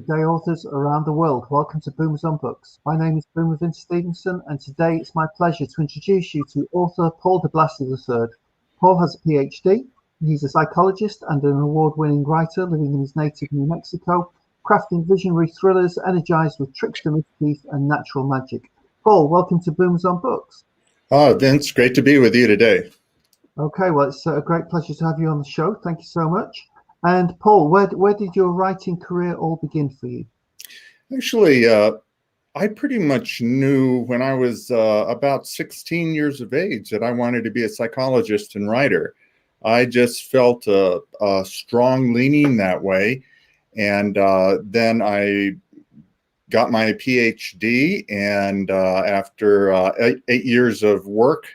everyday authors around the world. Welcome to Boomers on Books. My name is Boomer Vince Stevenson, and today it's my pleasure to introduce you to author Paul DeBlassie III. Paul has a Ph.D. He's a psychologist and an award-winning writer living in his native New Mexico, crafting visionary thrillers energized with trickster mischief and natural magic. Paul, welcome to Boomers on Books. Vince, great to be with you today. Okay, well, it's a great pleasure to have you on the show. Thank you so much. And Paul, where did your writing career all begin for you? Actually, I pretty much knew when I was about 16 years of age that I wanted to be a psychologist and writer. I just felt a strong leaning that way. And then I got my Ph.D. and after 8 years of work,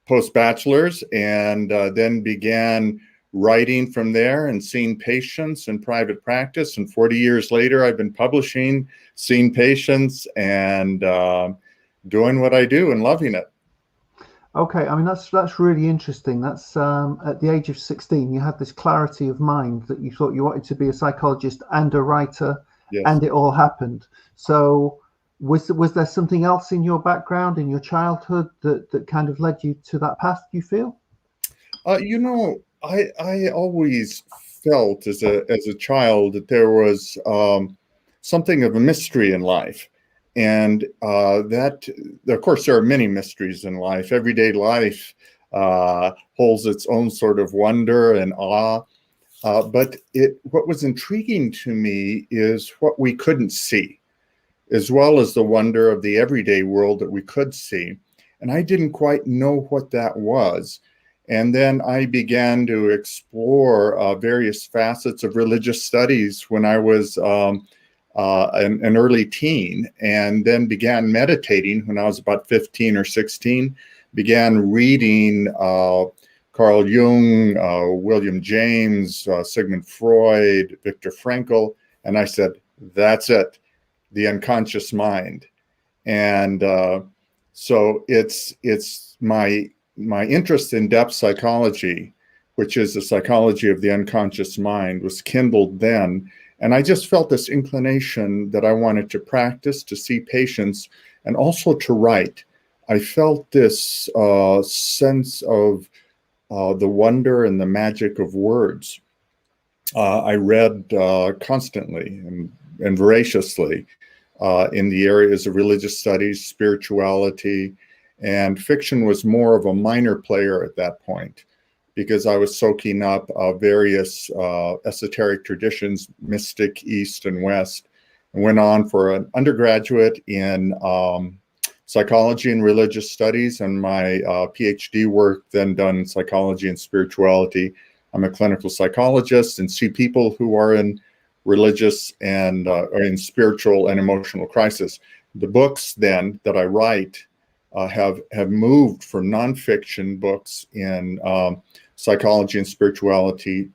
post-bachelor's, and then began writing from there and seeing patients in private practice. And 40 years later, I've been publishing, seeing patients, and doing what I do and loving it. Okay, I mean, that's really interesting. That's at the age of 16, you had this clarity of mind that you thought you wanted to be a psychologist and a writer, Yes. And it all happened. So was there something else in your background, in your childhood, that kind of led you to that path, do you feel? I always felt as a child that there was something of a mystery in life. And that, of course, there are many mysteries in life. Everyday life holds its own sort of wonder and awe. But what was intriguing to me is what we couldn't see, as well as the wonder of the everyday world that we could see. And I didn't quite know what that was. And then I began to explore various facets of religious studies when I was an early teen, and then began meditating when I was about 15 or 16, began reading Carl Jung, William James, Sigmund Freud, Viktor Frankl, and I said, that's it, the unconscious mind. And so it's my interest in depth psychology, which is the psychology of the unconscious mind, was kindled then. And I just felt this inclination that I wanted to practice, to see patients, and also to write. I felt this sense of the wonder and the magic of words. I read constantly and voraciously in the areas of religious studies, spirituality, and fiction was more of a minor player at that point, because I was soaking up various esoteric traditions, mystic East and West, and went on for an undergraduate in psychology and religious studies, and my PhD work then done in psychology and spirituality. I'm a clinical psychologist and see people who are in religious and or in spiritual and emotional crisis. The books then that I write have moved from nonfiction books in psychology and spirituality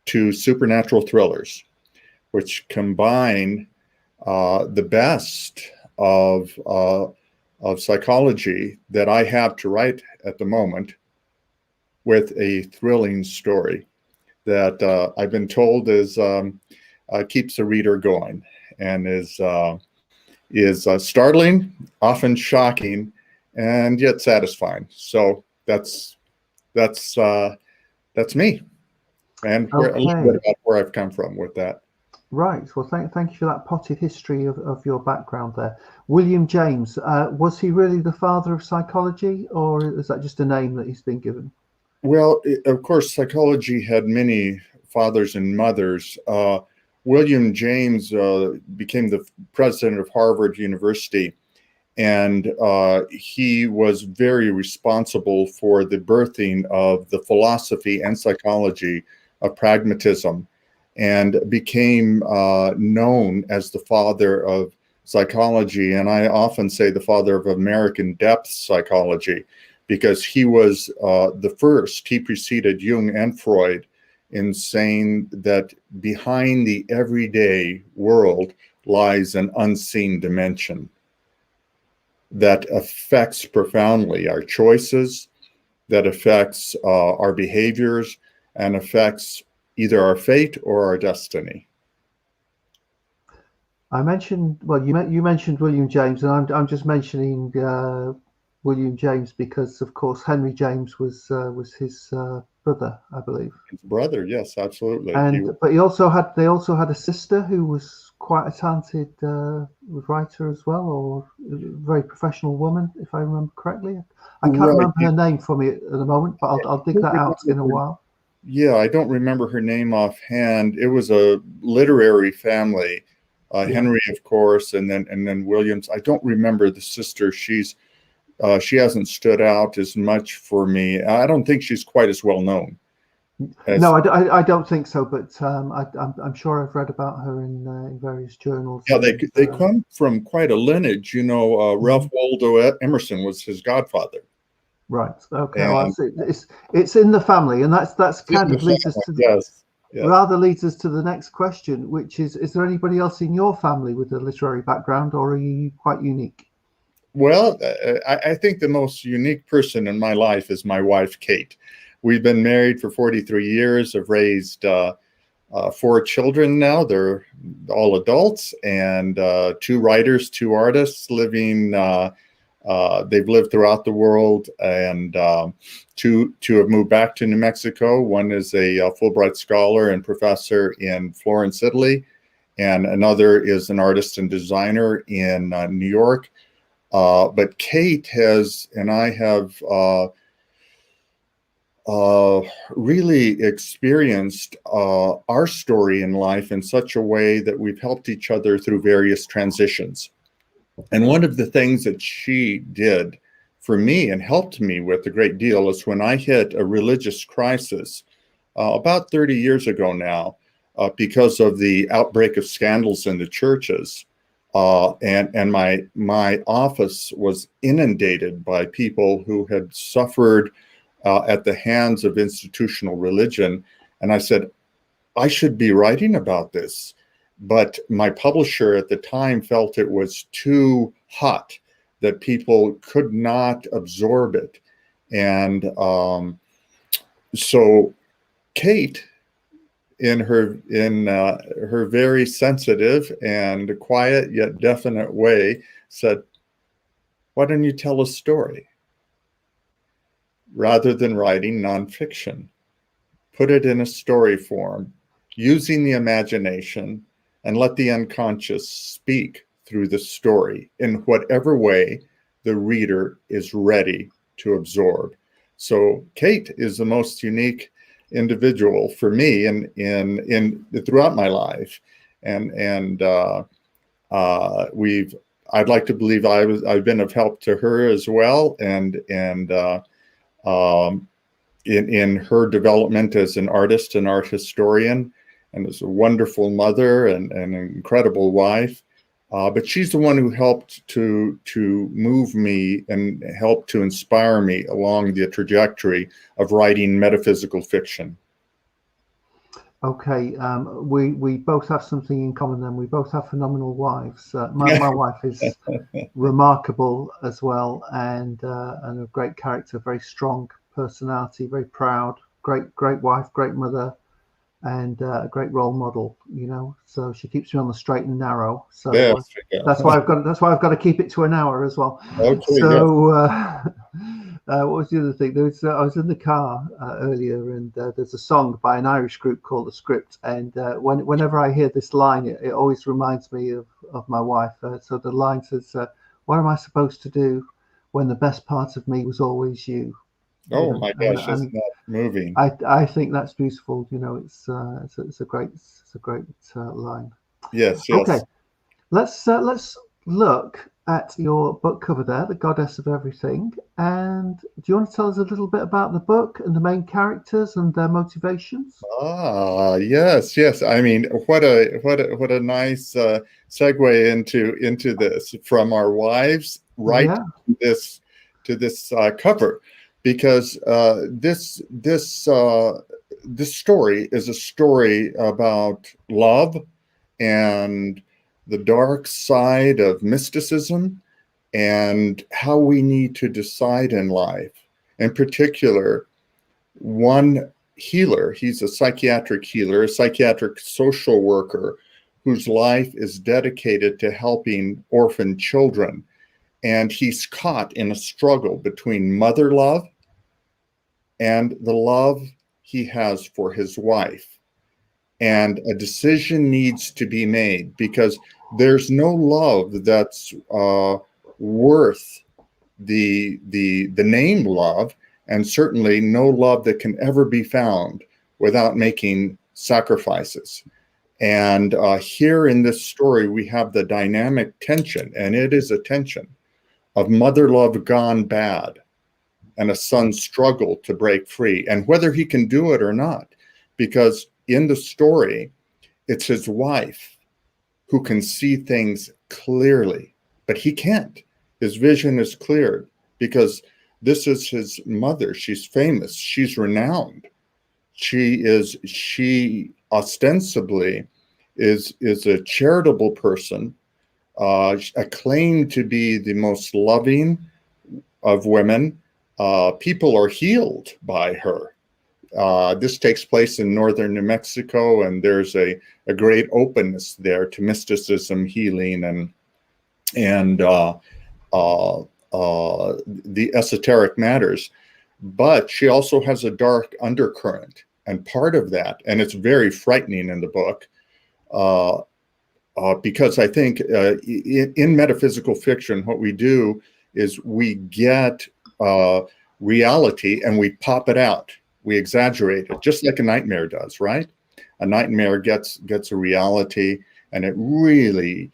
to supernatural thrillers, which combine the best of psychology that I have to write at the moment with a thrilling story that I've been told is keeps the reader going and is startling, often shocking, and yet satisfying. So that's me, and a little bit about where I've come from with that. Right. Well, thank you for that potted history of your background there. William James, was he really the father of psychology, or is that just a name that he's been given? Well, of course, psychology had many fathers and mothers. William James became the president of Harvard University, and he was very responsible for the birthing of the philosophy and psychology of pragmatism, and became known as the father of psychology. And I often say the father of American depth psychology, because he was the first. He preceded Jung and Freud in saying that behind the everyday world lies an unseen dimension that affects profoundly our choices, that affects our behaviors, and affects either our fate or our destiny. I mentioned, well, you mentioned William James, and I'm just mentioning William James because, of course, Henry James was his brother, I believe. His brother, yes, absolutely. And but they also had a sister who was quite a talented writer as well, or a very professional woman, if I remember correctly. I can't Right. remember her name from it at the moment, but I'll dig that out in a while. Yeah, I don't remember her name offhand. It was a literary family. Yeah. Henry, of course, and then Williams. I don't remember the sister. She hasn't stood out as much for me. I don't think she's quite as well known as. No, I don't think so, but I'm sure I've read about her in various journals. Yeah, And, they come from quite a lineage. You know, Ralph Waldo Emerson was his godfather. right. Okay. Well, And it's in the family, and that's kind in the of leads us family, to yes, yes. rather leads us to the next question, which is there anybody else in your family with a literary background, or are you quite unique? Well, I think the most unique person in my life is my wife, Kate. We've been married for 43 years. I've raised 4 children now. They're all adults, and 2 writers, 2 artists living. They've lived throughout the world, and two have moved back to New Mexico. One is a Fulbright scholar and professor in Florence, Italy, and another is an artist and designer in New York. But Kate and I have really experienced our story in life in such a way that we've helped each other through various transitions. And one of the things that she did for me and helped me with a great deal is when I hit a religious crisis about 30 years ago now, because of the outbreak of scandals in the churches. And my office was inundated by people who had suffered at the hands of institutional religion. And I said, I should be writing about this. But my publisher at the time felt it was too hot, that people could not absorb it. And so Kate, in her very sensitive and quiet yet definite way, said, "Why don't you tell a story rather than writing nonfiction? Put it in a story form, using the imagination, and let the unconscious speak through the story in whatever way the reader is ready to absorb." So Kate is the most unique individual for me in throughout my life, and I'd like to believe I've been of help to her as well, and in her development as an artist and art historian, and as a wonderful mother and an incredible wife. But she's the one who helped to move me and helped to inspire me along the trajectory of writing metaphysical fiction. Okay, we both have something in common then. We both have phenomenal wives. My wife is remarkable as well, and a great character, very strong personality, very proud, great wife, great mother, and a great role model. You know, so she keeps me on the straight and narrow. So Yes, that's why I've got to keep it to an hour as well. Okay, So. What was the other thing? I was in the car earlier, and there's a song by an Irish group called The Script. And whenever I hear this line, it always reminds me of my wife. So the line says, "What am I supposed to do when the best part of me was always you?" Oh You know, my gosh, isn't that moving? I think that's beautiful. You know, it's a great line. Yes, Okay, yes. let's look at your book cover there, The Goddess of Everything. And do you want to tell us a little bit about the book and the main characters and their motivations? Yes, yes. I mean, what a nice segue into this, from our wives right Yeah. to this cover, because this story is a story about love and the dark side of mysticism and how we need to decide in life. In particular, one healer, he's a psychiatric healer, a psychiatric social worker, whose life is dedicated to helping orphan children. And he's caught in a struggle between mother love and the love he has for his wife. And a decision needs to be made, because there's no love that's worth the name love, and certainly no love that can ever be found without making sacrifices. And here in this story, we have the dynamic tension, and it is a tension of mother love gone bad and a son's struggle to break free, and whether he can do it or not. Because in the story, it's his wife who can see things clearly, but he can't. His vision is cleared because this is his mother. She's famous. She's renowned. She ostensibly is a charitable person, acclaimed to be the most loving of women. People are healed by her. This takes place in northern New Mexico, and there's a great openness there to mysticism, healing, and the esoteric matters. But she also has a dark undercurrent, and part of that, and it's very frightening in the book, because I think in metaphysical fiction, what we do is we get reality and we pop it out. We exaggerate it, just like a nightmare does, right? A nightmare gets a reality, and it really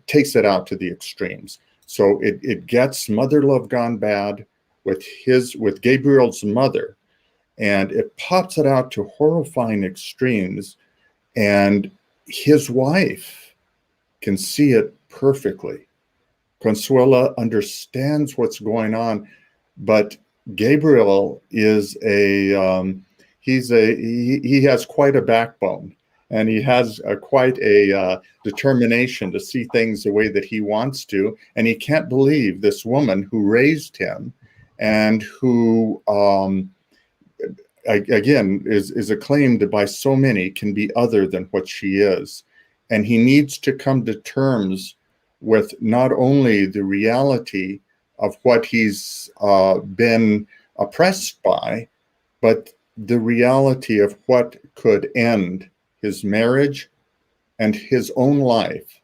takes it out to the extremes. So it gets mother love gone bad with Gabriel's mother, and it pops it out to horrifying extremes. And his wife can see it perfectly. Consuela understands what's going on, but Gabriel is he has quite a backbone, and he has quite a determination to see things the way that he wants to, and he can't believe this woman who raised him and who again is acclaimed by so many, can be other than what she is. And he needs to come to terms with not only the reality of what he's been oppressed by, but the reality of what could end his marriage and his own life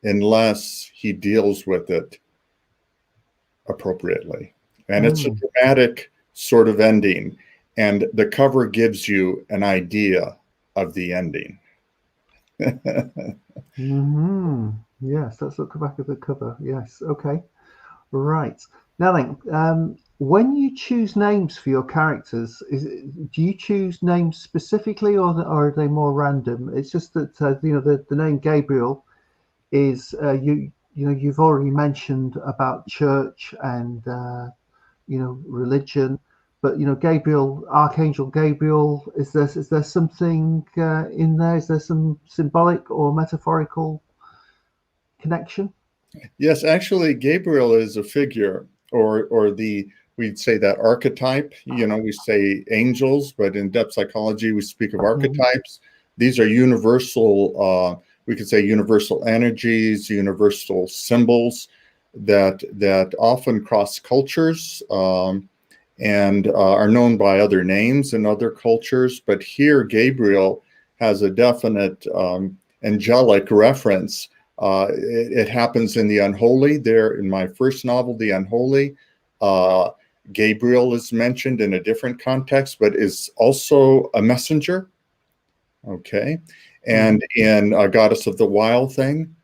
unless he deals with it appropriately. And it's a dramatic sort of ending, and the cover gives you an idea of the ending. Yes, let's look back at the cover. Yes, okay. Right. Now then, when you choose names for your characters, do you choose names specifically, or are they more random? It's just that the name Gabriel is you've already mentioned about church and religion, but Gabriel, Archangel Gabriel, is there something in there? Is there some symbolic or metaphorical connection? Yes, actually, Gabriel is a figure, or we'd say that archetype. We say angels, but in depth psychology, we speak of archetypes. These are universal, we could say universal energies, universal symbols that often cross cultures and are known by other names in other cultures. But here, Gabriel has a definite angelic reference. It happens in The Unholy. There, in my first novel, The Unholy, Gabriel is mentioned in a different context, but is also a messenger. Okay. And in Goddess of the Wild thing,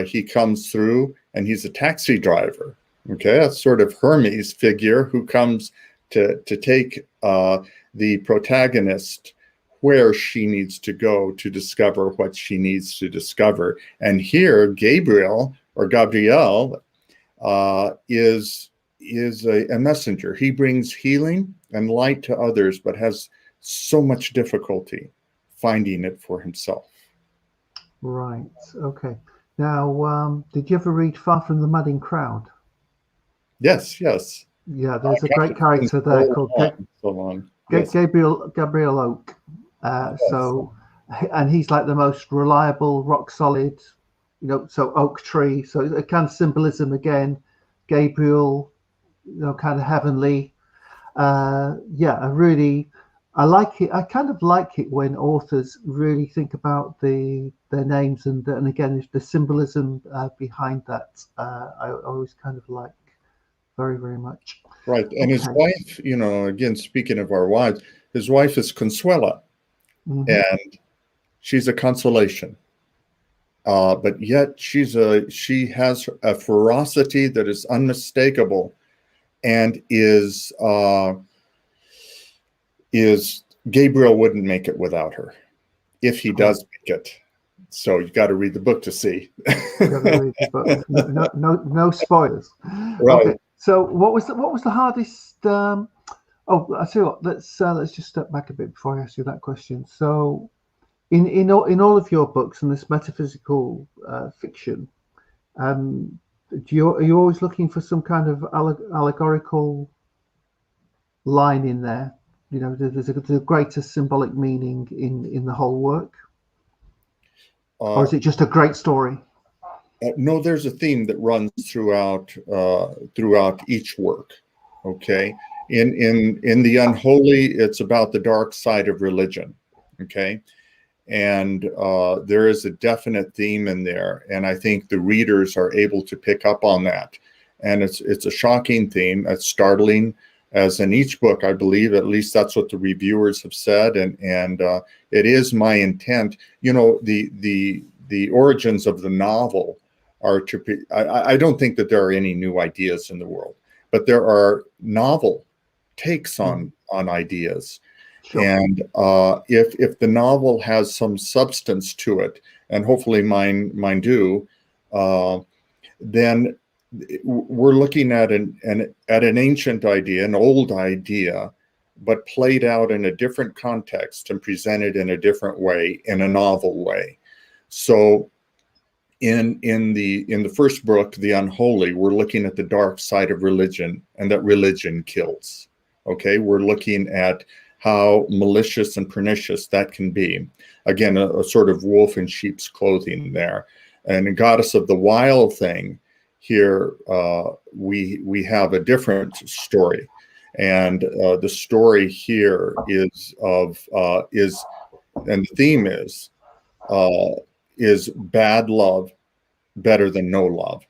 he comes through and he's a taxi driver. Okay. That's sort of Hermes figure who comes to take the protagonist where she needs to go to discover what she needs to discover. And here, Gabriel, or Gabriel, is a messenger. He brings healing and light to others, but has so much difficulty finding it for himself. Right. Okay. Now, did you ever read Far from the Madding Crowd? Yes. Yeah, there's a great character there called so long. Gabriel Oak. So and he's like the most reliable, rock solid, so oak tree. So a kind of symbolism again, Gabriel, kind of heavenly. Yeah, I like it. I kind of like it when authors really think about their names and again the symbolism behind that. I always kind of like very, very much. Right. And his Okay. wife, again, speaking of our wives, his wife is Consuela, Mm-hmm. and she's a consolation. But yet she has a ferocity that is unmistakable, and is Gabriel wouldn't make it without her if he Cool. does make it. So you got to read the book to see. You got to read the book. No spoilers. Okay. Right. So what was the hardest? I tell you what. Let's just step back a bit before I ask you that question. So in all of your books and this metaphysical fiction, are you always looking for some kind of allegorical line in there? There's a greater symbolic meaning in the whole work, or Uh, is it just a great story? no, there's a theme that runs throughout each work. Okay, in the unholy, it's about the dark side of religion. Okay, and there is a definite theme in there, and I think the readers are able to pick up on that. And it's a shocking theme. It's startling, as in each book, I believe. At least that's what the reviewers have said, and it is my intent. The origins of the novel are to be. I don't think that there are any new ideas in the world, but there are novel takes on ideas. Sure. And if the novel has some substance to it, and hopefully mine do, then we're looking at an ancient idea, an old idea, but played out in a different context and presented in a different way, in a novel way. So in the first book, The Unholy, we're looking at the dark side of religion, and that religion kills. Okay, we're looking at how malicious and pernicious that can be. Again, a sort of wolf in sheep's clothing there. And the goddess of the wild thing, here we have a different story. And the story here and the theme is bad love better than no love.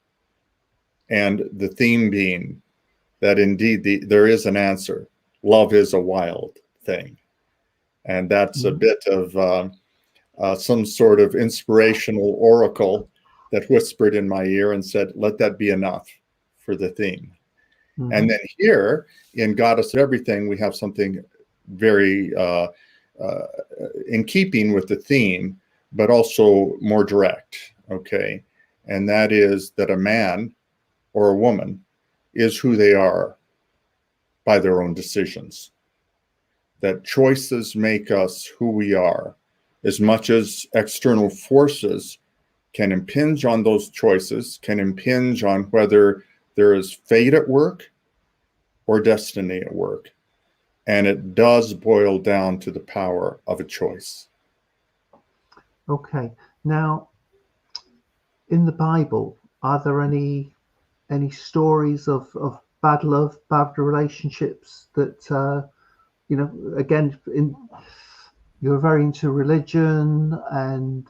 And the theme being that indeed there is an answer. Love is a wild thing. And that's a bit of some sort of inspirational oracle that whispered in my ear and said, let that be enough for the theme. And then here in Goddess of Everything, we have something very in keeping with the theme, but also more direct, okay? And that is that a man or a woman is who they are by their own decisions. That choices make us who we are, as much as external forces can impinge on those choices, can impinge on whether there is fate at work or destiny at work. And it does boil down to the power of a choice. Okay. Now, in the Bible, are there any stories of bad love, bad relationships that again, you're very into religion, and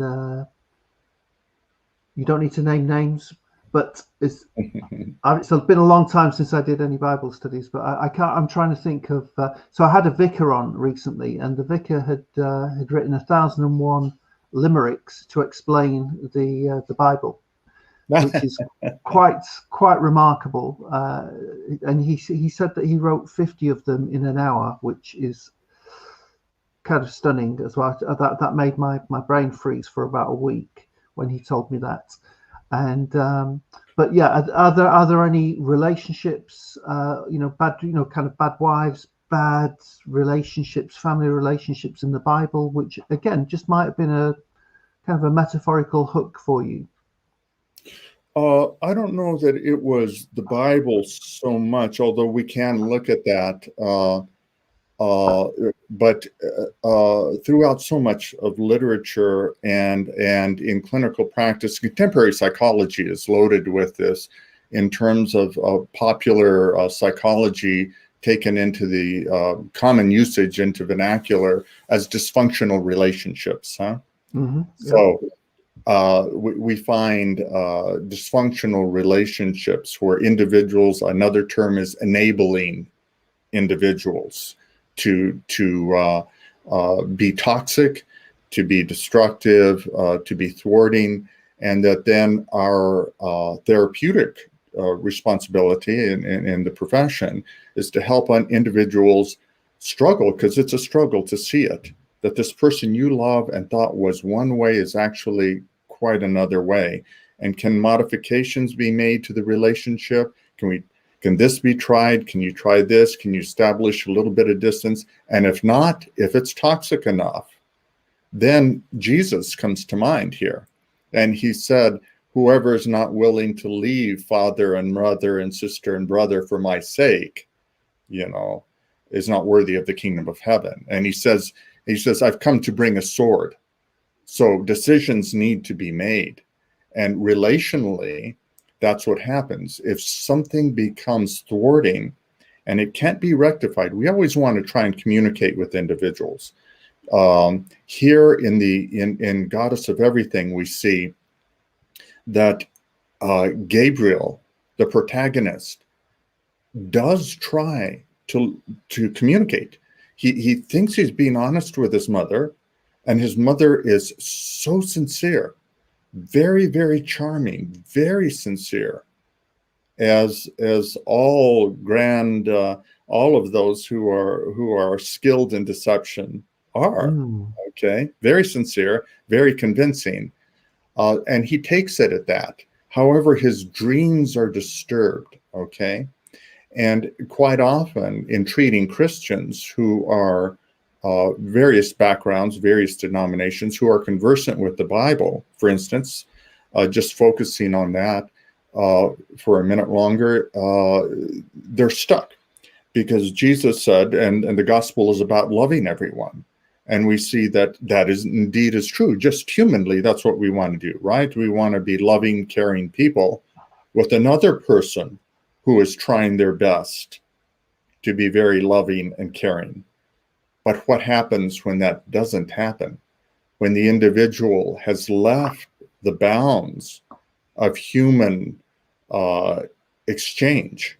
you don't need to name names, but it's been a long time since I did any Bible studies, but I can't. I'm trying to think of. So I had a vicar on recently, and the vicar had written 1,001 limericks to explain the Bible, which is quite remarkable. And he said that he wrote 50 of them in an hour, which is kind of stunning as well. That made my brain freeze for about a week when he told me that. And but yeah, are there any relationships, bad, kind of bad wives, bad relationships, family relationships in the Bible, which again just might have been a kind of a metaphorical hook for you? I don't know that it was the Bible so much, although we can look at that. But throughout so much of literature and in clinical practice, contemporary psychology is loaded with this in terms of popular psychology taken into the common usage into vernacular as dysfunctional relationships. Mm-hmm. So we find dysfunctional relationships where individuals, another term is enabling individuals to be toxic, to be destructive, to be thwarting, and that then our therapeutic responsibility in the profession is to help on individuals struggle, because it's a struggle to see it, that this person you love and thought was one way is actually quite another way. And can modifications be made to the relationship? Can this be tried? Can you try this? Can you establish a little bit of distance? And if not, if it's toxic enough, then Jesus comes to mind here. And he said, whoever is not willing to leave father and mother and sister and brother for my sake, is not worthy of the kingdom of heaven. And he says, I've come to bring a sword. So decisions need to be made. And relationally, that's what happens. If something becomes thwarting and it can't be rectified, we always want to try and communicate with individuals. Here in Goddess of Everything, we see that Gabriel, the protagonist, does try to communicate. He thinks he's being honest with his mother, and his mother is so sincere, very, very charming, very sincere, as all of those who are skilled in deception are. Okay, very sincere, very convincing, and he takes it at that. However, his dreams are disturbed. Okay, and quite often in treating Christians who are various backgrounds, various denominations, who are conversant with the Bible, for instance, just focusing on that for a minute longer, they're stuck, because Jesus said, and the gospel is about loving everyone. And we see that is indeed is true. Just humanly, that's what we want to do, right? We want to be loving, caring people with another person who is trying their best to be very loving and caring. But what happens when that doesn't happen? When the individual has left the bounds of human exchange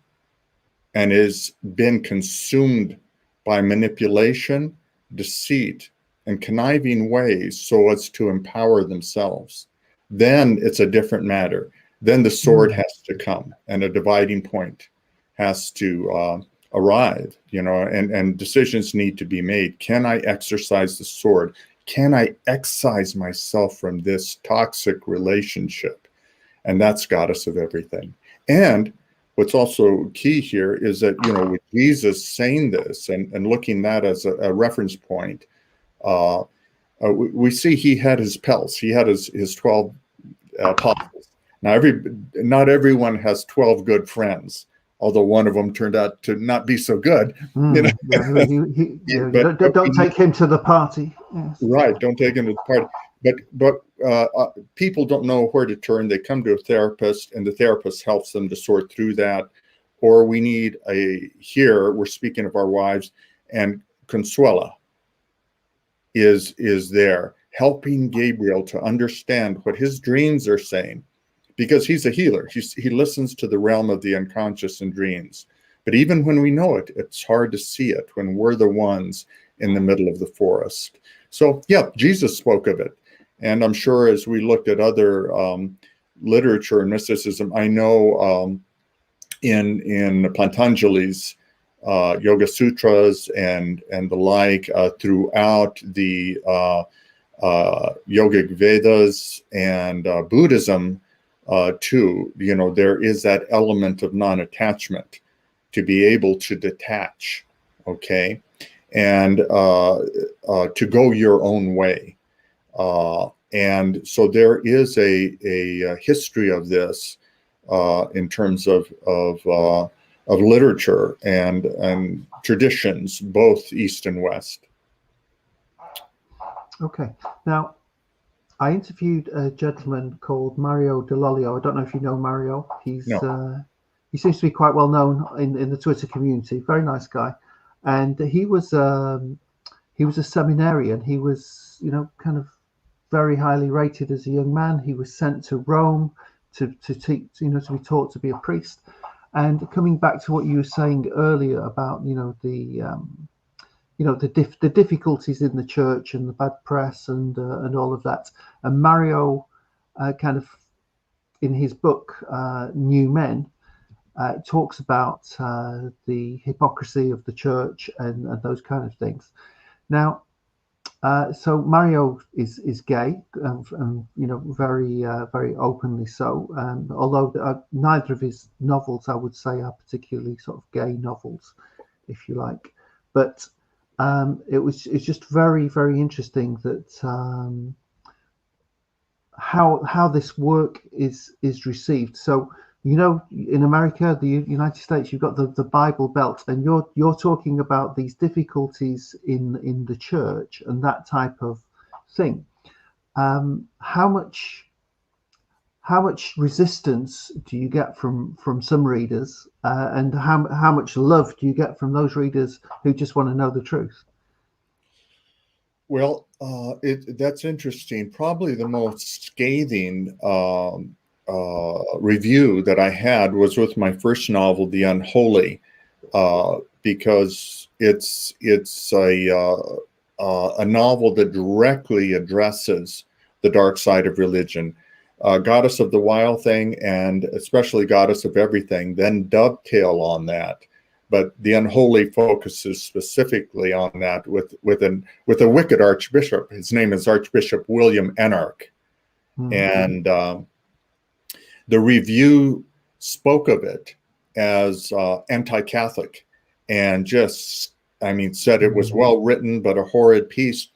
and has been consumed by manipulation, deceit, and conniving ways so as to empower themselves, then it's a different matter. Then the sword has to come, and a dividing point has to arrive, and decisions need to be made. Can I exercise the sword? Can I excise myself from this toxic relationship? And that's Goddess of Everything. And what's also key here is that, with Jesus saying this and looking that as a reference point, we see he had his pals. He had his 12 apostles. Now, not everyone has 12 good friends, although one of them turned out to not be so good. Don't take him to the party. Yes. Right, don't take him to the party. But people don't know where to turn. They come to a therapist, and the therapist helps them to sort through that. Or we need here we're speaking of our wives, and Consuela is there, helping Gabriel to understand what his dreams are saying, because he's a healer. He listens to the realm of the unconscious and dreams. But even when we know it, it's hard to see it when we're the ones in the middle of the forest. So, yeah, Jesus spoke of it. And I'm sure as we looked at other literature and mysticism, I know in Patanjali's Yoga Sutras and the like, throughout the Yogic Vedas and Buddhism too, there is that element of non-attachment, to be able to detach, okay, and to go your own way. And so there is a history of this in terms of literature and traditions, both East and West. Okay. Now, I interviewed a gentleman called Mario Dell'Olio. I don't know if you know Mario. No. He seems to be quite well known in the Twitter community. Very nice guy, and he was a seminarian. He was, kind of very highly rated as a young man. He was sent to Rome to teach, to be taught to be a priest. And coming back to what you were saying earlier about, the difficulties in the church and the bad press and all of that. And Mario, kind of in his book New Men, talks about the hypocrisy of the church and those kind of things. Now, so Mario is gay, and very very openly so. Although neither of his novels, I would say, are particularly sort of gay novels, if you like. But it's just very very interesting that how this work is received. So in America, the United States, you've got the Bible Belt, and you're talking about these difficulties in the church and that type of thing. How much resistance do you get from some readers, and how much love do you get from those readers who just want to know the truth? Well, that's interesting. Probably the most scathing review that I had was with my first novel, The Unholy, because it's a novel that directly addresses the dark side of religion. Goddess of the Wild thing, and especially Goddess of Everything, then dovetail on that. But The Unholy focuses specifically on that with a wicked archbishop. His name is Archbishop William Enarch. Mm-hmm. And the review spoke of it as anti-Catholic, and said it was well written, but a horrid piece.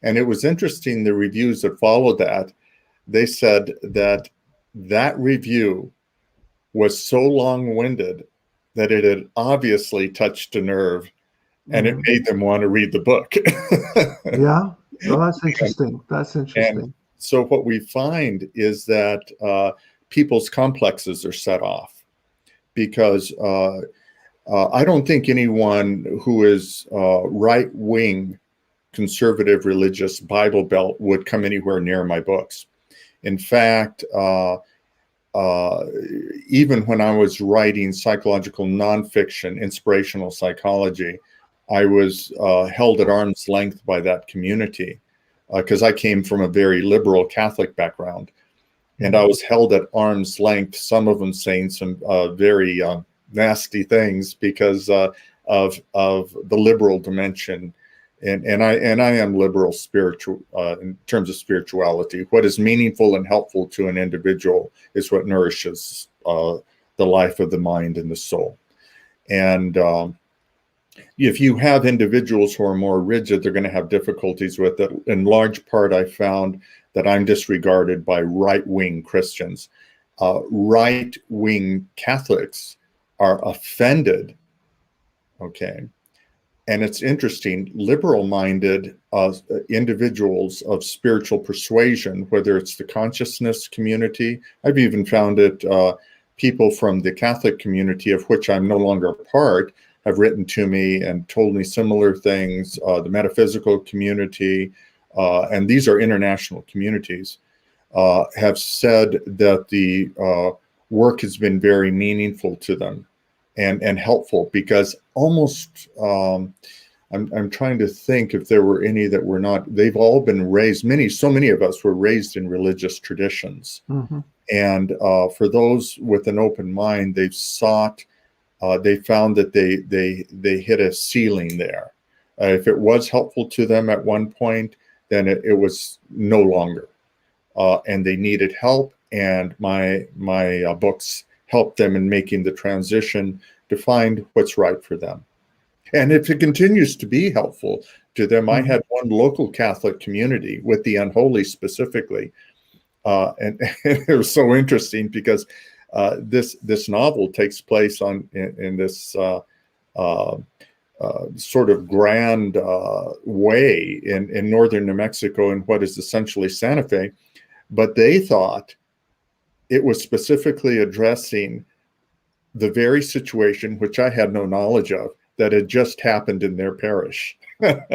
And it was interesting, the reviews that followed that, they said that review was so long-winded that it had obviously touched a nerve, and it made them want to read the book. Yeah, well, that's interesting. And so what we find is that people's complexes are set off, because I don't think anyone who is right-wing, conservative, religious, Bible Belt would come anywhere near my books. In fact, even when I was writing psychological nonfiction, inspirational psychology, I was held at arm's length by that community, because I came from a very liberal Catholic background, and I was held at arm's length, some of them saying some very nasty things because of the liberal dimension. And I am liberal spiritual in terms of spirituality. What is meaningful and helpful to an individual is what nourishes the life of the mind and the soul. And if you have individuals who are more rigid, they're going to have difficulties with it. In large part, I found that I'm disregarded by right-wing Christians. Right-wing Catholics are offended, okay? And it's interesting, liberal-minded individuals of spiritual persuasion, whether it's the consciousness community, I've even found it, people from the Catholic community, of which I'm no longer a part, have written to me and told me similar things, the metaphysical community, and these are international communities, have said that the work has been very meaningful to them. And helpful, because almost, I'm trying to think if there were any that were not. They've all been raised, so many of us were raised in religious traditions. Mm-hmm. And for those with an open mind, they've sought, they found that they hit a ceiling there. If it was helpful to them at one point, then it was no longer. And they needed help, and my books help them in making the transition to find what's right for them. And if it continues to be helpful to them, I had one local Catholic community with The Unholy specifically. And it was so interesting because this novel takes place in this sort of grand way in northern New Mexico, in what is essentially Santa Fe. But they thought it was specifically addressing the very situation, which I had no knowledge of, that had just happened in their parish. So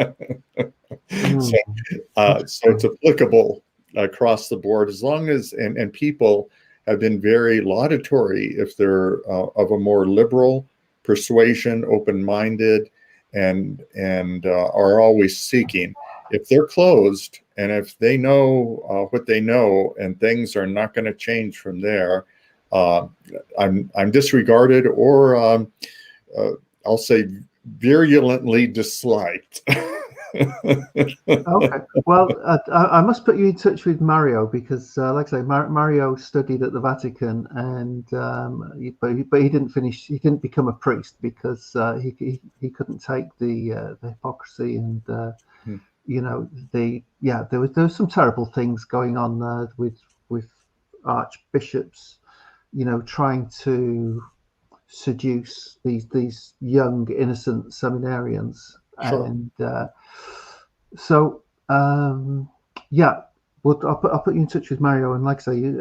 it's applicable across the board, as long as, and people have been very laudatory if they're of a more liberal persuasion, open-minded, and are always seeking. If they're closed, and if they know what they know, and things are not going to change from there, I'm disregarded, or I'll say virulently disliked. Okay. Well, I must put you in touch with Mario, because, like I say, Mario studied at the Vatican, and but he didn't finish. He didn't become a priest because he couldn't take the hypocrisy, and you know, there was some terrible things going on with archbishops, you know, trying to seduce these young innocent seminarians. Sure. And so yeah, well, I'll put you in touch with Mario, and like I say,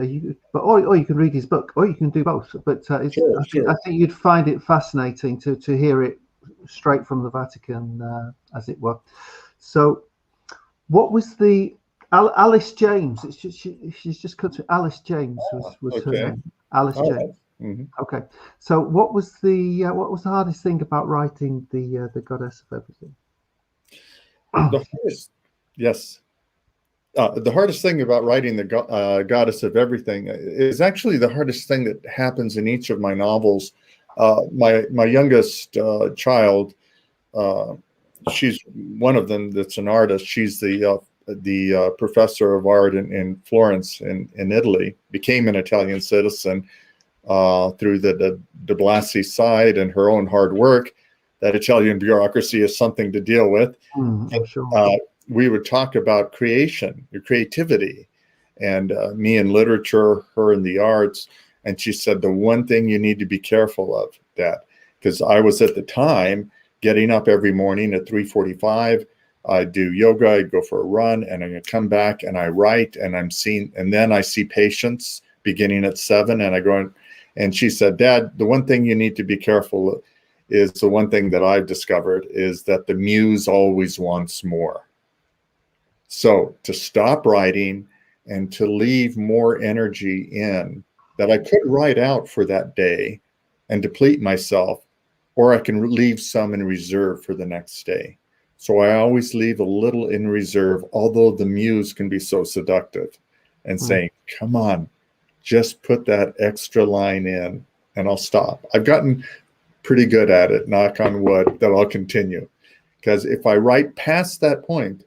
or you can read his book, or you can do both. But I think you'd find it fascinating to hear it straight from the Vatican, as it were. So, what was the Alice James? It's just she's just cut to Alice James was her name. Alice James. Mm-hmm. Okay. So, what was the hardest thing about writing the Goddess of Everything? The hardest thing about writing the Goddess of Everything is actually the hardest thing that happens in each of my novels. My youngest child, she's one of them that's an artist. She's the professor of art in Florence in Italy, became an Italian citizen through the DeBlassie side and her own hard work. That Italian bureaucracy is something to deal with. I'm sure. We would talk about creation, your creativity, and me in literature, her in the arts. And she said, the one thing you need to be careful of, Dad, because I was at the time getting up every morning at 3:45. I'd do yoga, I'd go for a run, and I'm going to come back and I write, and then I see patients beginning at 7, and I go, and she said, Dad, the one thing you need to be careful of is the one thing that I've discovered is that the muse always wants more. So to stop writing and to leave more energy in that I could write out for that day and deplete myself, or I can leave some in reserve for the next day. So I always leave a little in reserve, although the muse can be so seductive and saying, come on, just put that extra line in and I'll stop. I've gotten pretty good at it, knock on wood, that I'll continue. Because if I write past that point,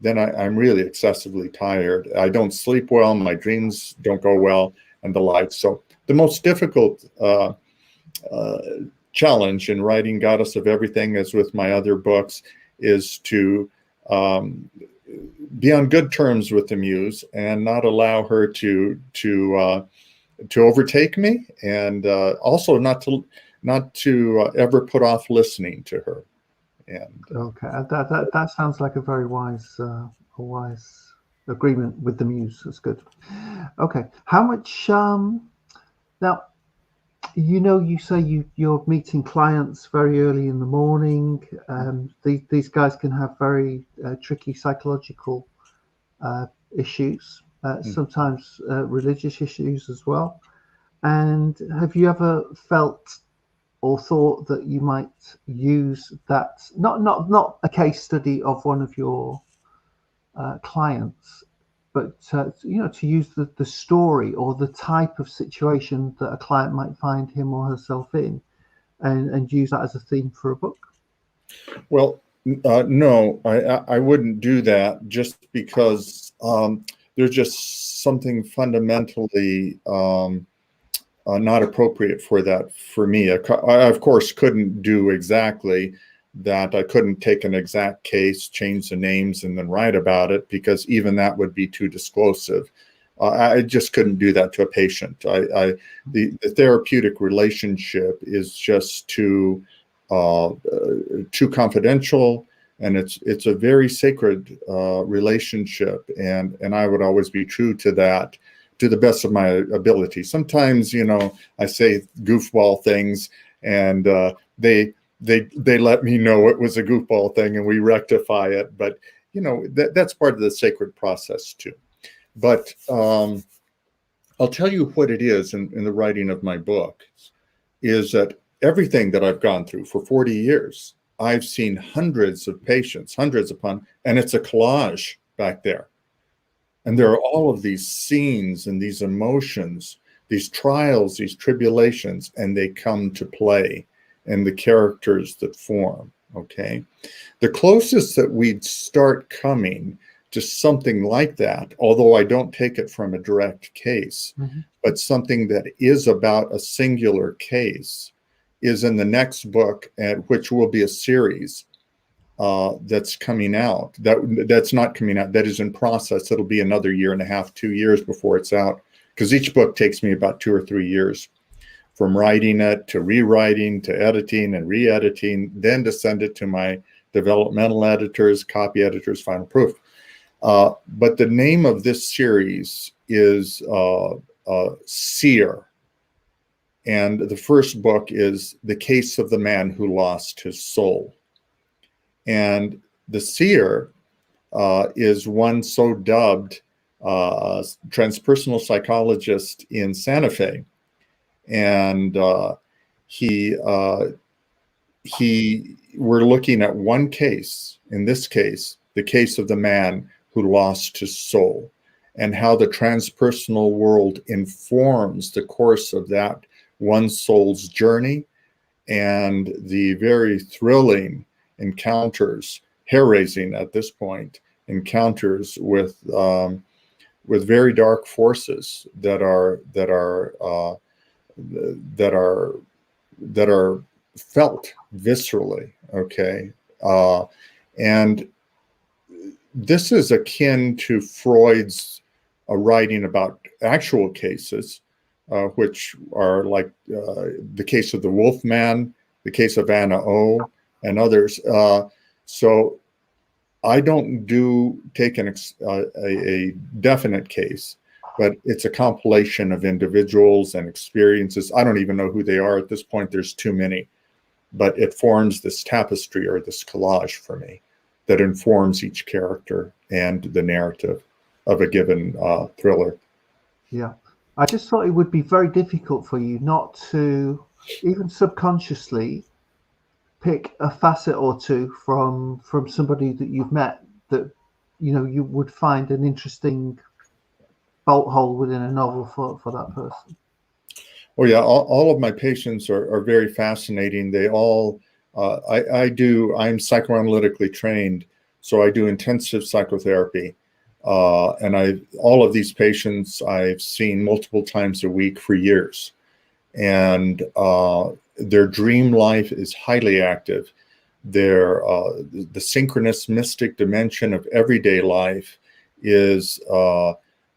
then I'm really excessively tired. I don't sleep well, my dreams don't go well, and the like. So the most difficult challenge in writing Goddess of Everything, as with my other books, is to be on good terms with the muse and not allow her to overtake me, and also not to ever put off listening to her. And okay, that sounds like a very wise agreement with the muse. That's good. Okay, how much now? You say you're meeting clients very early in the morning. These guys can have very tricky psychological issues, sometimes religious issues as well. And have you ever felt or thought that you might use that, not a case study of one of your clients, but to use the story or the type of situation that a client might find him or herself in, and use that as a theme for a book? Well, no, I wouldn't do that, just because there's just something fundamentally not appropriate for that for me. I, of course, couldn't do exactly that. I couldn't take an exact case, change the names, and then write about it, because even that would be too disclosive. I just couldn't do that to a patient. The therapeutic relationship is just too confidential, and it's a very sacred relationship, and I would always be true to that, to the best of my ability. Sometimes, I say goofball things, and they let me know it was a goofball thing, and we rectify it. But that's part of the sacred process too. But I'll tell you what it is in the writing of my book, is that everything that I've gone through for 40 years, I've seen hundreds of patients, hundreds upon, and it's a collage back there. And there are all of these scenes and these emotions, these trials, these tribulations, and they come to play in the characters that form, okay? The closest that we'd start coming to something like that, although I don't take it from a direct case, but something that is about a singular case, is in the next book, which will be a series that's coming out. That's not coming out, that is in process. It'll be another 1.5 to 2 years before it's out, because each book takes me about 2 or 3 years, from writing it to rewriting to editing and re-editing, then to send it to my developmental editors, copy editors, final proof. But the name of this series is Seer. And the first book is The Case of the Man Who Lost His Soul. And the seer is one so dubbed transpersonal psychologist in Santa Fe. And we're looking at one case, in this case, the case of the man who lost his soul, and how the transpersonal world informs the course of that one soul's journey, and the very thrilling encounters, hair-raising at this point, encounters with very dark forces that are felt viscerally, okay? And this is akin to Freud's writing about actual cases, which are like the case of the Wolfman, the case of Anna O, and others. So I don't take a definite case, but it's a compilation of individuals and experiences. I don't even know who they are at this point. There's too many, but it forms this tapestry or this collage for me that informs each character and the narrative of a given thriller. Yeah. I just thought it would be very difficult for you not to, even subconsciously, pick a facet or two from somebody that you've met that you would find an interesting bolt hole within a novel for that person. Oh yeah, all of my patients are very fascinating. They all, I'm psychoanalytically trained, so I do intensive psychotherapy. And all of these patients I've seen multiple times a week for years. And their dream life is highly active. The synchronous mystic dimension of everyday life is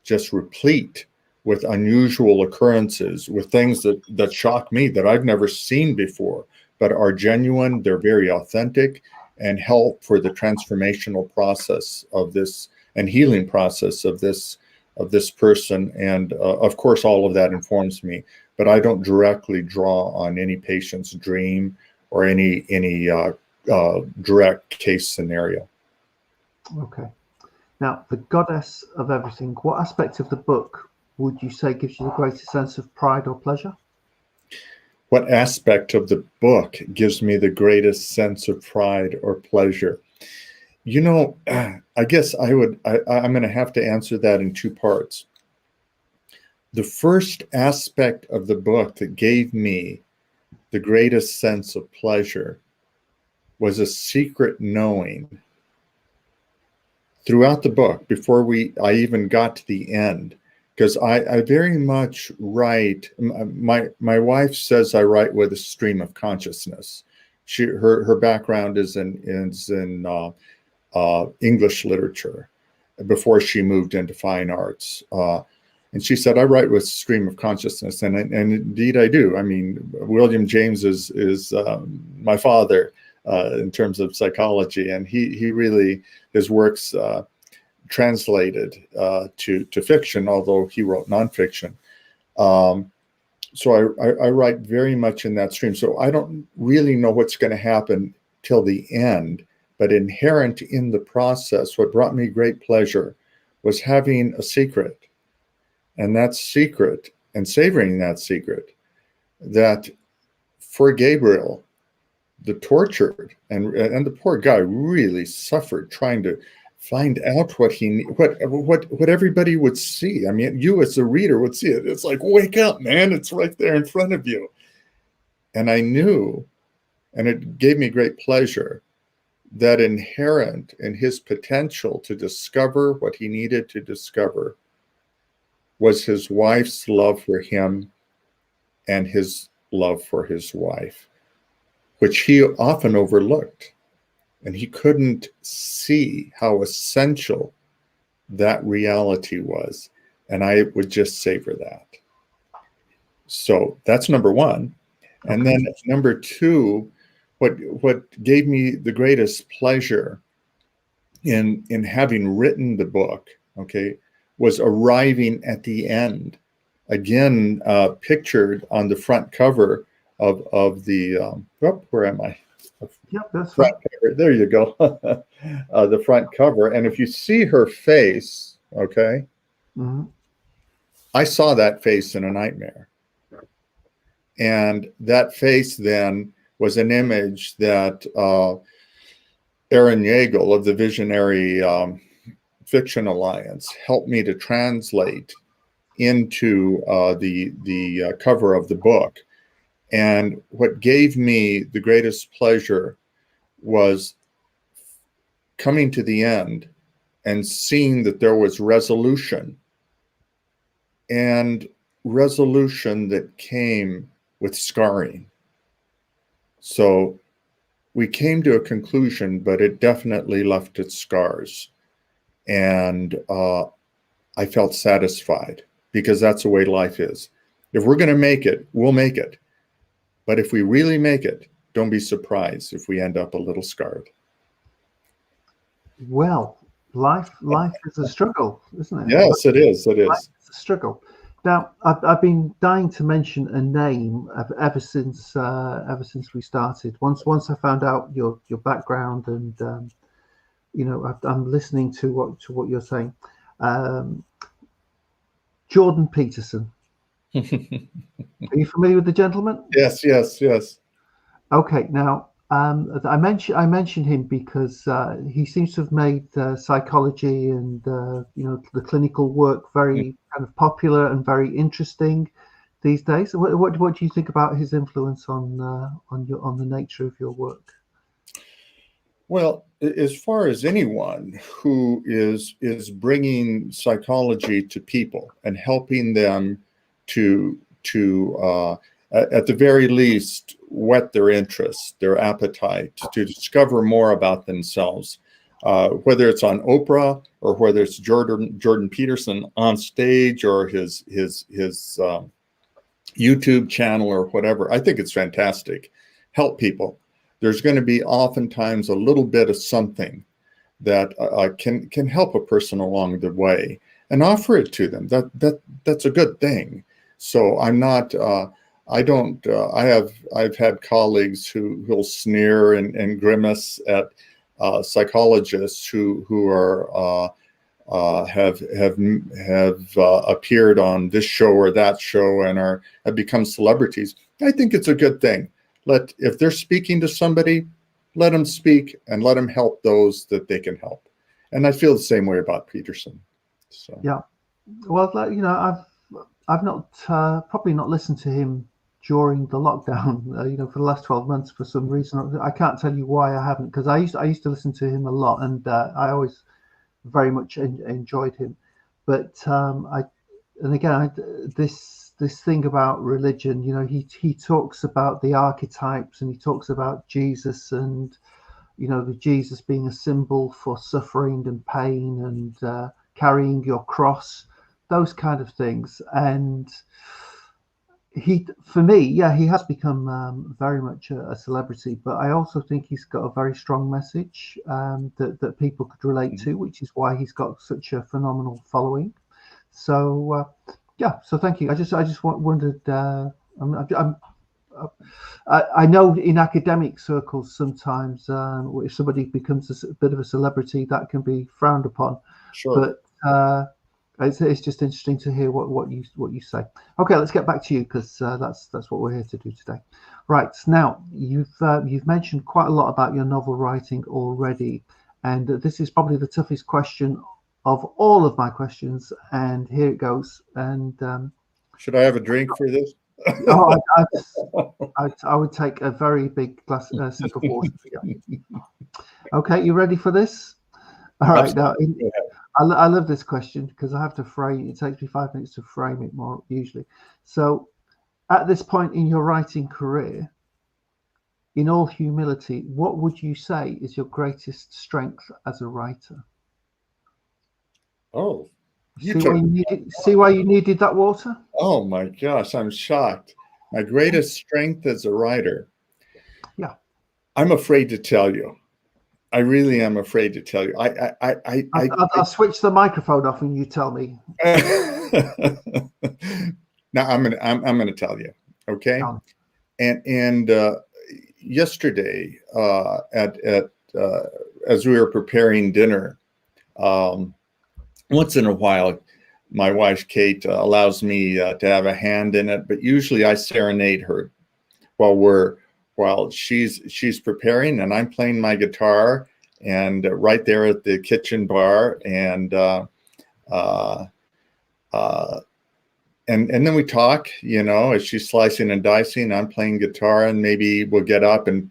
just replete with unusual occurrences, with things that shock me, that I've never seen before, but are genuine. They're very authentic and help for the transformational process of this and healing process of this person. And of course, all of that informs me, but I don't directly draw on any patient's dream or any direct case scenario. Okay. Now, the goddess of everything, what aspect of the book would you say gives you the greatest sense of pride or pleasure? What aspect of the book gives me the greatest sense of pride or pleasure? I guess I'm going to have to answer that in two parts. The first aspect of the book that gave me the greatest sense of pleasure was a secret knowing throughout the book, before I even got to the end, because I very much write. My wife says I write with a stream of consciousness. Her background is in English literature before she moved into fine arts. And she said, I write with stream of consciousness. And indeed I do. I mean, William James is my father in terms of psychology. And he really, his works translated to fiction, although he wrote nonfiction. So I write very much in that stream. So I don't really know what's going to happen till the end, but inherent in the process, what brought me great pleasure was having a secret. And that secret, and savoring that secret, that for Gabriel, the tortured, and the poor guy really suffered trying to find out what everybody would see. I mean, you as a reader would see it. It's like, wake up, man, it's right there in front of you. And I knew, and it gave me great pleasure, that inherent in his potential to discover what he needed to discover was his wife's love for him and his love for his wife, which he often overlooked. And he couldn't see how essential that reality was. And I would just savor that. So that's number one. And then number two, what gave me the greatest pleasure in having written the book, okay, was arriving at the end. Again, pictured on the front cover of the, where am I? Yep, that's front cover. There you go. The front cover. And if you see her face, okay, I saw that face in a nightmare. And that face then was an image that Aaron Yeagle of the Visionary Fiction Alliance helped me to translate into the cover of the book. And what gave me the greatest pleasure was coming to the end and seeing that there was resolution, and resolution that came with scarring. So we came to a conclusion, but it definitely left its scars. And I felt satisfied, because that's the way life is. If we're going to make it, we'll make it. But if we really make it, don't be surprised if we end up a little scarred. Well, life is a struggle, isn't it? Yes, it is. It is. Life is a struggle. Now, I've been dying to mention a name ever since we started. Once I found out your background, and you know, I'm listening to what you're saying. Jordan Peterson. Are you familiar with the gentleman? Yes. Okay. Now, I mentioned him because he seems to have made psychology and you know, the clinical work very kind of popular and very interesting these days. What do you think about his influence on the nature of your work? Well, as far as anyone who is bringing psychology to people and helping them to at the very least whet their interest, their appetite, to discover more about themselves, whether it's on Oprah or whether it's Jordan Peterson on stage or his YouTube channel or whatever. I think it's fantastic. Help people. There's going to be oftentimes a little bit of something that can help a person along the way, and offer it to them. That's a good thing. So I'm not. I've had colleagues who'll sneer and grimace at psychologists who are have appeared on this show or that show and have become celebrities. I think it's a good thing. If they're speaking to somebody, let them speak and let them help those that they can help. And I feel the same way about Peterson. So yeah, well, you know, I've not probably not listened to him during the lockdown. You know, for the last 12 months for some reason. I can't tell you why I haven't, because I used to listen to him a lot, and I always very much enjoyed him. But this thing about religion, you know, he talks about the archetypes, and he talks about Jesus, and you know, the Jesus being a symbol for suffering and pain and carrying your cross those kind of things. And for me, yeah, he has become very much a celebrity, but I also think he's got a very strong message that people could relate to, which is why he's got such a phenomenal following. So yeah, so thank you. I just wondered. I know in academic circles sometimes if somebody becomes a bit of a celebrity, that can be frowned upon. Sure. But it's just interesting to hear what you say. Okay, let's get back to you, because that's what we're here to do today. Right, now you've mentioned quite a lot about your novel writing already, and this is probably the toughest question of all of my questions. And here it goes. And should I have a drink for this? oh, I would take a very big glass sip of water for you. Okay, you ready for this? All right, now I love this question because I have to frame it. It takes me 5 minutes to frame it more usually. So, at this point in your writing career, in all humility, what would you say is your greatest strength as a writer? Oh, see why you needed that water? Oh my gosh, I'm shocked. My greatest strength as a writer. Yeah. I'm afraid to tell you. I really am afraid to tell you. I'll switch the microphone off and you tell me. Now I'm gonna tell you, okay? Oh. And yesterday as we were preparing dinner, once in a while, my wife Kate allows me to have a hand in it, but usually I serenade her while she's preparing, and I'm playing my guitar, and right there at the kitchen bar, and then we talk, as she's slicing and dicing, I'm playing guitar, and maybe we'll get up and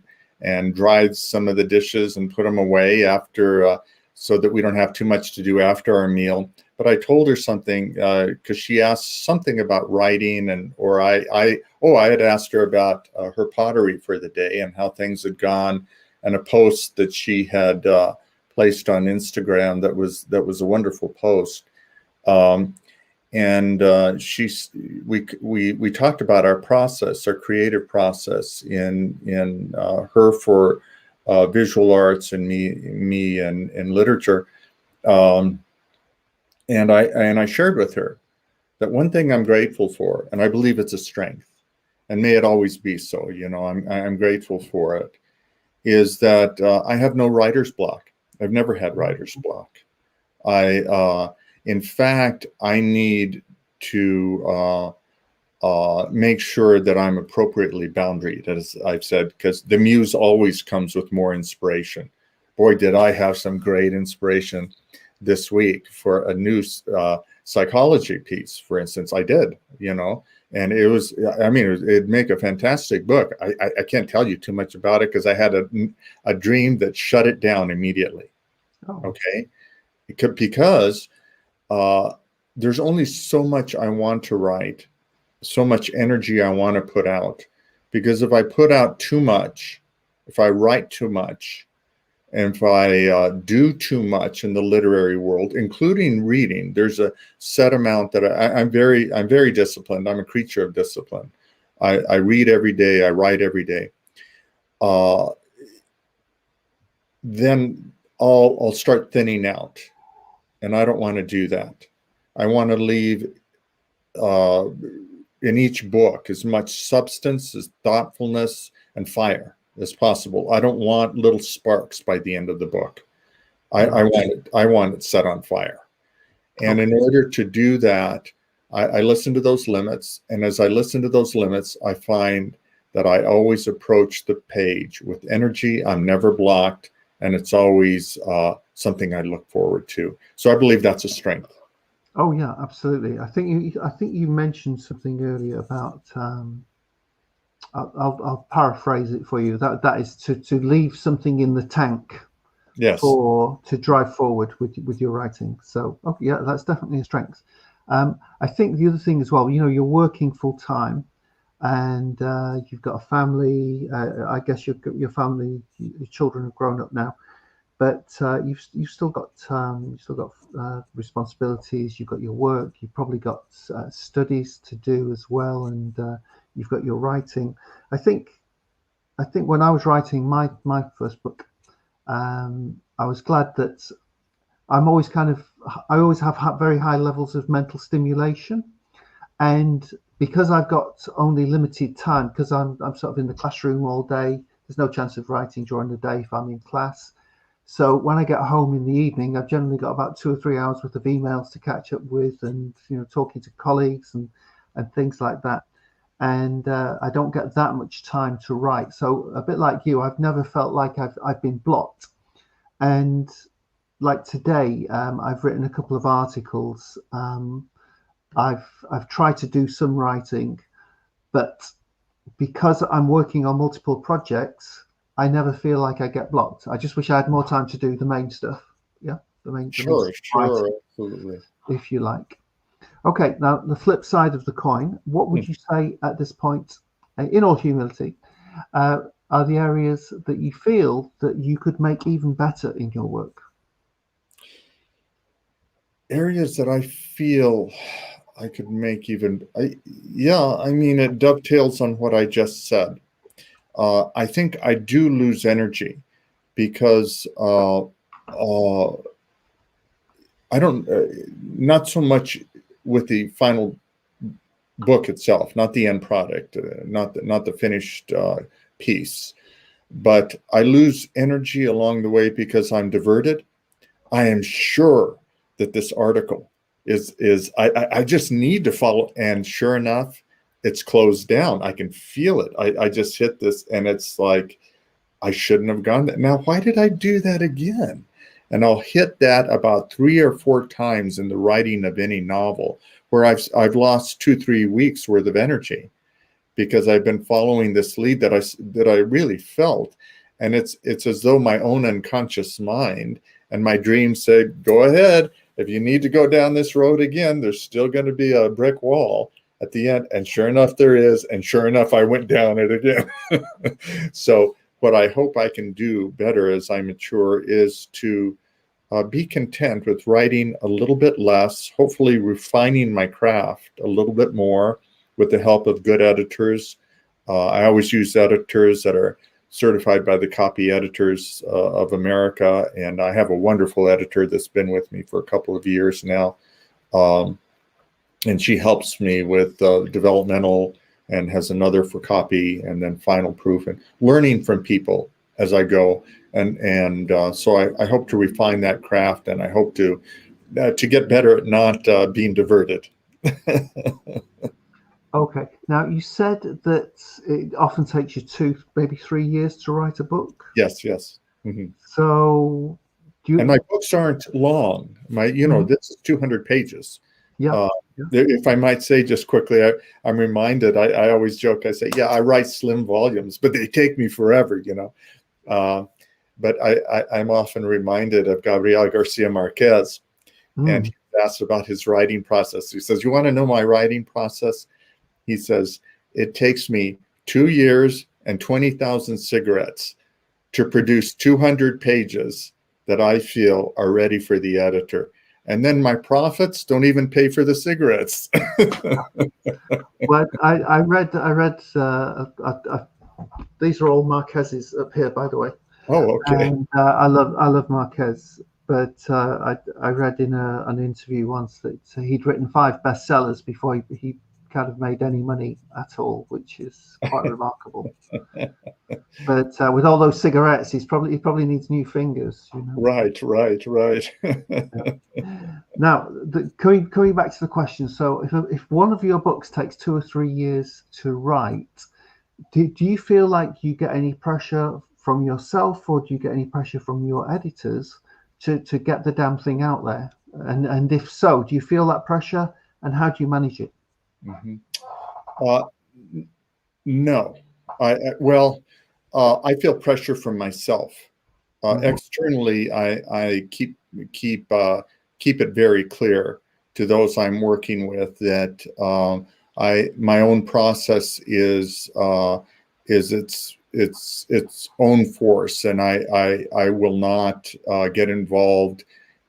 dry some of the dishes and put them away after, so that we don't have too much to do after our meal. But I told her something because she asked something about writing, I had asked her about her pottery for the day and how things had gone, and a post that she had placed on Instagram that was a wonderful post. We talked about our process, our creative process in her for visual arts, and me and literature. And I shared with her that one thing I'm grateful for, and I believe it's a strength, and may it always be so, I'm grateful for it, is that I have no writer's block. I've never had writer's block. In fact, I need to make sure that I'm appropriately boundaried, as I've said, because the muse always comes with more inspiration. Boy, did I have some great inspiration this week for a new psychology piece, for instance. I did, and it was, it'd make a fantastic book. I can't tell you too much about it because I had a dream that shut it down immediately. Oh. Okay, because there's only so much I want to write, so much energy I want to put out, because if I put out too much, if I write too much, and if I do too much in the literary world, including reading, there's a set amount that I'm very disciplined. I'm a creature of discipline. I read every day. I write every day. Then I'll start thinning out, and I don't want to do that. I want to leave in each book as much substance, as thoughtfulness, and fire as possible. I don't want little sparks by the end of the book. I want it set on fire. And in order to do that, I listen to those limits. And as I listen to those limits, I find that I always approach the page with energy. I'm never blocked. And it's always something I look forward to. So I believe that's a strength. Oh yeah, absolutely. I think you mentioned something earlier about I'll paraphrase it for you. That is to leave something in the tank, yes, to drive forward with your writing. So yeah, that's definitely a strength. I think the other thing as well, you're working full time, and you've got a family. I guess your family, your children have grown up now. but you've still got responsibilities. You've got your work. You've probably got studies to do as well, and you've got your writing. I think when I was writing my first book, I was glad that I always have very high levels of mental stimulation, and because I've got only limited time, because I'm sort of in the classroom all day, there's no chance of writing during the day if I'm in class. So when I get home in the evening, I've generally got about 2 or 3 hours worth of emails to catch up with, and talking to colleagues and things like that. And I don't get that much time to write. So a bit like you, I've never felt like I've been blocked. And like today, I've written a couple of articles. I've tried to do some writing, but because I'm working on multiple projects, I never feel like I get blocked. I just wish I had more time to do the main stuff. Yeah, the main Sure, writing, absolutely. if you like. Okay, now the flip side of the coin. What would you say at this point, in all humility, are the areas that you feel that you could make even better in your work? Areas that I feel I could make I mean, it dovetails on what I just said. I think I do lose energy because I don't, not so much with the final book itself, not the end product, not the finished piece, but I lose energy along the way because I'm diverted. I am sure that this article I just need to follow, and sure enough, it's closed down. I can feel it. I just hit this, and it's like, I shouldn't have gone that. Now, why did I do that again? And I'll hit that about 3 or 4 times in the writing of any novel, where I've lost 2-3 weeks worth of energy because I've been following this lead that I really felt, and it's as though my own unconscious mind and my dreams say, go ahead. If you need to go down this road again, there's still going to be a brick wall at the end. And sure enough, there is. And sure enough, I went down it again. So what I hope I can do better as I mature is to be content with writing a little bit less, hopefully refining my craft a little bit more with the help of good editors. I always use editors that are certified by the Copy Editors of America, and I have a wonderful editor that's been with me for a couple of years now, and she helps me with developmental, and has another for copy, and then final proof, and learning from people as I go, and so I hope to refine that craft, and I hope to get better at not being diverted. Okay. Now, you said that it often takes you 2, maybe 3 years to write a book. Yes. Mm-hmm. So, and my books aren't long. This is 200 pages. Yeah. If I might say just quickly, I'm reminded, I always joke, I say, I write slim volumes, but they take me forever, but I'm often reminded of Gabriel Garcia Marquez, and he asked about his writing process. He says, you want to know my writing process? He says, it takes me 2 years and 20,000 cigarettes to produce 200 pages that I feel are ready for the editor. And then my profits don't even pay for the cigarettes. Well, I read these are all Marquez's up here, by the way. Oh, okay. And I love Marquez, but I read in an interview once that he'd written 5 bestsellers before he kind of made any money at all, which is quite remarkable. But with all those cigarettes, he probably needs new fingers. Right. Yeah. Now, coming back to the question, so if one of your books takes 2 or 3 years to write, do you feel like you get any pressure from yourself, or do you get any pressure from your editors to get the damn thing out there? And if so, do you feel that pressure, and how do you manage it? Mm-hmm. No, I feel pressure from myself. Externally, I keep it very clear to those I'm working with that my own process is its own force, and I will not get involved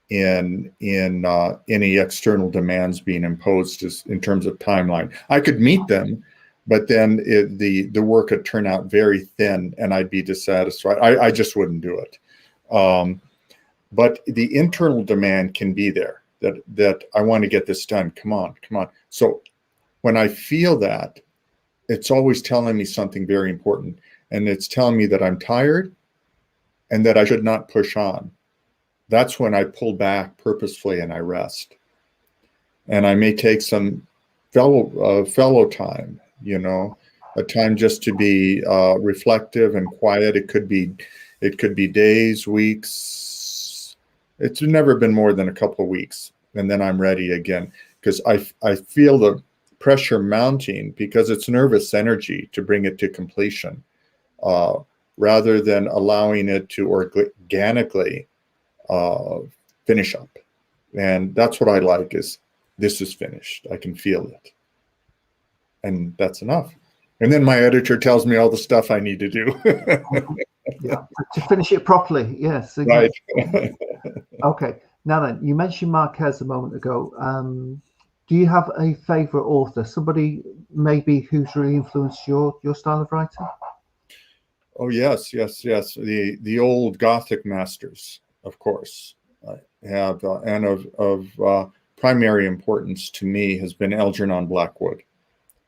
in any external demands being imposed in terms of timeline. I could meet them, but then the work would turn out very thin, and I'd be dissatisfied. I just wouldn't do it. But the internal demand can be there, that I want to get this done. Come on. So when I feel that, it's always telling me something very important. And it's telling me that I'm tired and that I should not push on. That's when I pull back purposefully and I rest. And I may take some fellow time, a time just to be reflective and quiet. It could be days, weeks. It's never been more than a couple of weeks. And then I'm ready again, because I feel the pressure mounting, because it's nervous energy to bring it to completion, rather than allowing it to organically finish up. And that's what I like, is this is finished. I can feel it. And that's enough. And then my editor tells me all the stuff I need to do. Yeah, to finish it properly. Yes. Right. Okay. Now then, you mentioned Marquez a moment ago. Do you have a favorite author, somebody maybe who's really influenced your style of writing? Oh, yes. The old Gothic masters, of course, have, and of primary importance to me has been Algernon Blackwood.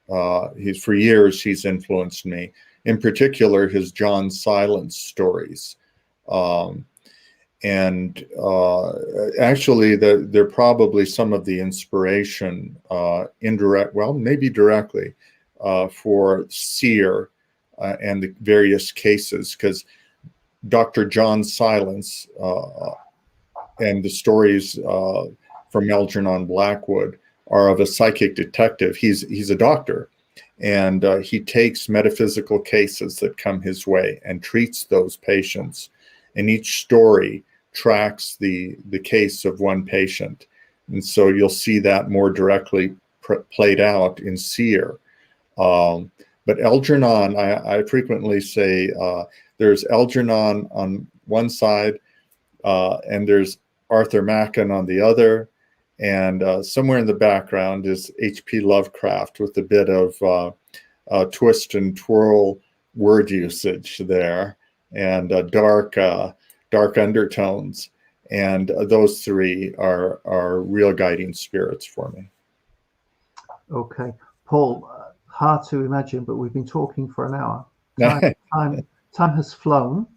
For years, he's influenced me. In particular, his John Silence stories. Actually, they're probably some of the inspiration, maybe directly, for Seer and the various cases, because Dr. John Silence and the stories from Algernon Blackwood are of a psychic detective. He's a doctor, and he takes metaphysical cases that come his way and treats those patients. And each story tracks the case of one patient. And so you'll see that more directly played out in Seer. But Algernon, I frequently say there's Algernon on one side, and there's Arthur Machen on the other. And somewhere in the background is H.P. Lovecraft with a bit of twist and twirl word usage there, and dark undertones. And those three are real guiding spirits for me. Okay, Paul, hard to imagine, but we've been talking for an hour. Time has flown.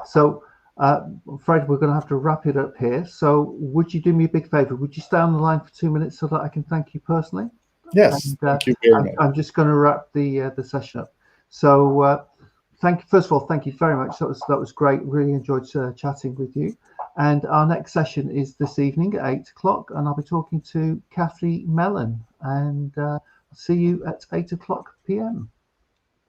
So I'm afraid we're going to have to wrap it up here. So would you do me a big favor? Would you stay on the line for 2 minutes so that I can thank you personally? Yes, and, thank you very much. I'm just going to wrap the session up. So first of all, thank you very much. That was great. Really enjoyed chatting with you. And our next session is this evening at 8 o'clock, and I'll be talking to Kathy Mellon. And I'll see you at 8 o'clock p.m.